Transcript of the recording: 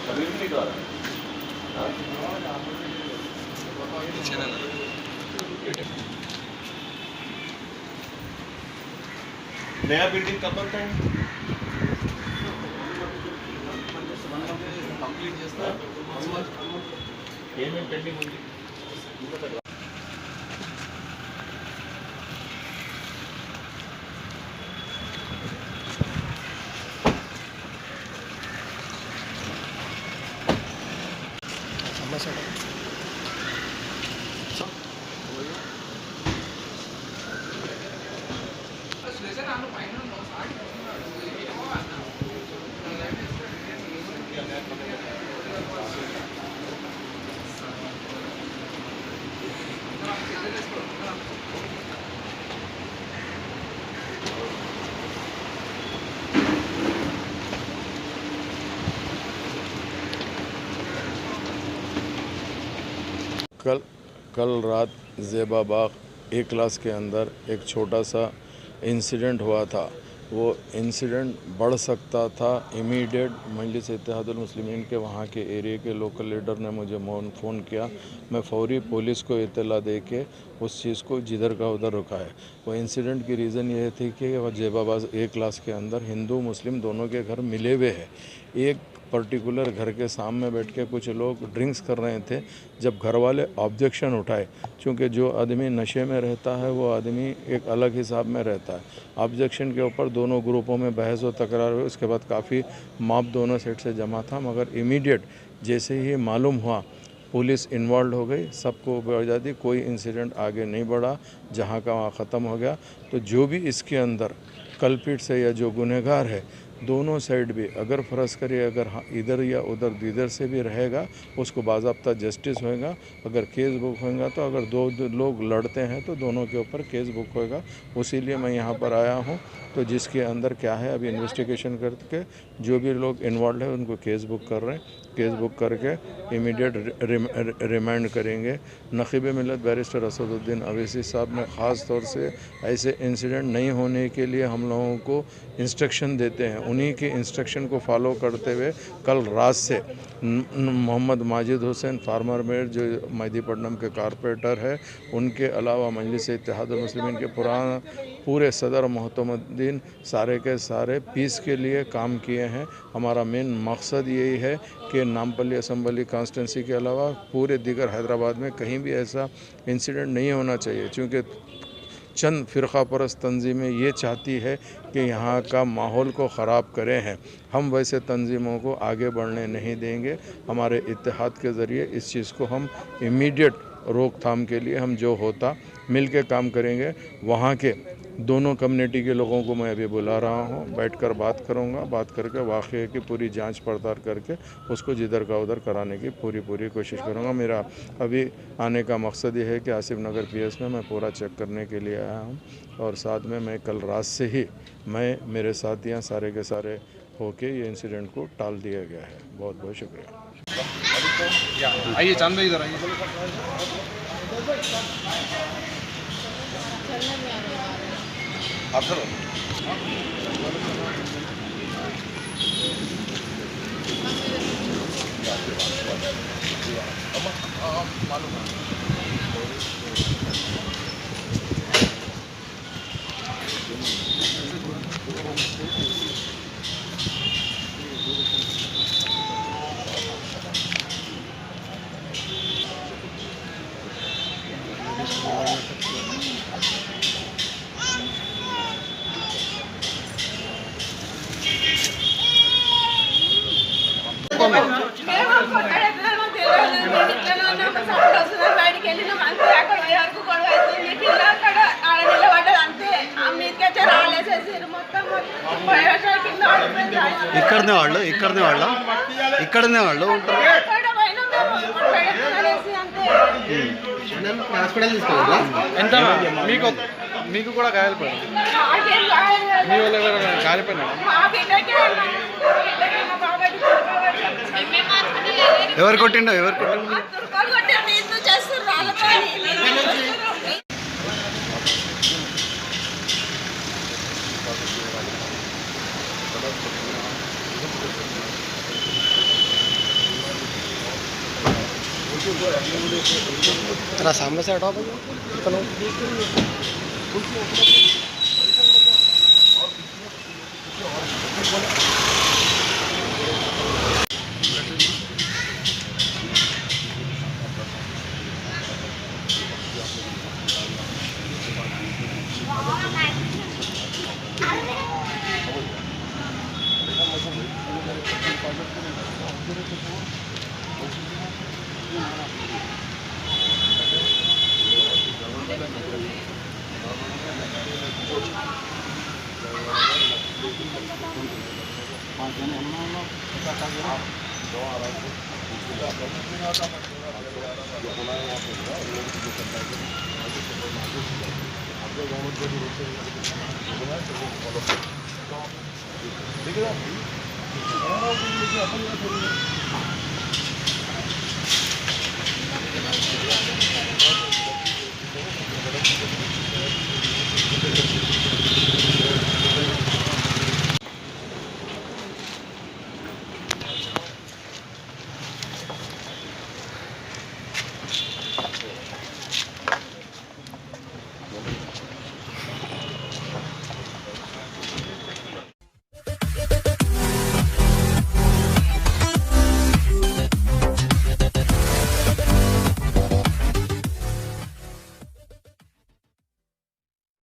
Community द्वारा नया building कब बनता है? कंप्लीट చేస్తా ఏమేం పెండింగ్ ఉంది? कल रात ज़ेबा बाग ए क्लास के अंदर एक छोटा सा इंसिडेंट हुआ था। वो इंसिडेंट बढ़ सकता था। इमीडिएट मजलिस इत्तेहादुल मुस्लिमीन के वहाँ के एरिया के लोकल लीडर ने मुझे फ़ोन किया। मैं फौरी पुलिस को इत्तला दे के उस चीज़ को जिधर का उधर रुका है। वो इंसिडेंट की रीज़न ये थी कि वह ज़ेबा बाग ए क्लास के अंदर हिंदू मुस्लिम दोनों के घर मिले हुए हैं। एक पर्टिकुलर घर के सामने बैठ के कुछ लोग ड्रिंक्स कर रहे थे। जब घर वाले ऑब्जेक्शन उठाए, क्योंकि जो आदमी नशे में रहता है वो आदमी एक अलग हिसाब में रहता है, ऑब्जेक्शन के ऊपर दोनों ग्रुपों में बहस और तकरार हुई। उसके बाद काफ़ी मॉब दोनों साइड से जमा था, मगर इमीडिएट जैसे ही मालूम हुआ पुलिस इन्वॉल्व हो गई, सबको बजा दी। कोई इंसिडेंट आगे नहीं बढ़ा, जहाँ का वहाँ ख़त्म हो गया। तो जो भी इसके अंदर कल्पिट से या जो गुनहगार है, दोनों साइड भी अगर फ़र्ज़ करिए अगर इधर या उधर इधर से भी रहेगा, उसको बाज़ाब्ता जस्टिस होएगा। अगर केस बुक होएगा तो अगर दो लोग लड़ते हैं तो दोनों के ऊपर केस बुक होएगा। उसीलिए मैं यहाँ पर आया हूँ। तो जिसके अंदर क्या है अभी इन्वेस्टिगेशन करके जो भी लोग इन्वॉल्व है उनको केस बुक कर रहे हैं। केस बुक करके इमीडिएट रिमांड करेंगे। नक़ीब मिल्लत बैरिस्टर असदुद्दीन अवैसी साहब ने ख़ास तौर से ऐसे इंसिडेंट नहीं होने के लिए हम लोगों को इंस्ट्रक्शन देते हैं। उन्हीं के इंस्ट्रक्शन को फॉलो करते हुए कल रात से मोहम्मद माजिद हुसैन फार्मर मेयर जो मेहदीपट्टनम के कारपोरेटर है, उनके अलावा मजलिस इत्तेहादुल मुस्लिमीन के पूरे सदर मोहतमुद्दीन सारे के सारे पीस के लिए काम किए हैं। हमारा मेन मकसद यही है कि नामपल्ली असम्बली कॉन्स्टिट्यूंसी के अलावा पूरे दीगर हैदराबाद में कहीं भी ऐसा इंसिडेंट नहीं होना चाहिए, क्योंकि चंद फ़िरक़ा परस्त तंजीमें ये चाहती है कि यहाँ का माहौल को ख़राब करें हैं। हम वैसे तंजीमों को आगे बढ़ने नहीं देंगे। हमारे इत्तेहाद के ज़रिए इस चीज़ को हम इमीडिएट रोकथाम के लिए हम जो होता मिल के काम करेंगे। वहाँ के दोनों कम्युनिटी के लोगों को मैं अभी बुला रहा हूँ, बैठकर बात करूँगा। बात करके वाक़ये की पूरी जांच पड़ताल करके उसको जिधर का उधर कराने की पूरी कोशिश करूँगा। मेरा अभी आने का मकसद ये है कि आसिफ नगर पीएस में मैं पूरा चेक करने के लिए आया हूँ, और साथ में मैं कल रात से ही मेरे साथियाँ सारे के सारे होके ये इंसिडेंट को टाल दिया गया है। बहुत बहुत शुक्रिया। आइए चांद भाई इधर आइए। आप चलो। मालूम है। ఇక్కడనే వాళ్ళు ఉంటారు. హాస్పిటల్ తీసుకోవాలా? ఎంత మీకు కూడా గాయాలపడింది? మీ వాళ్ళు ఎవరైనా గాయపడినారా? ఎవరు కొట్టిండో? तेरा सामने से हटाओ भैया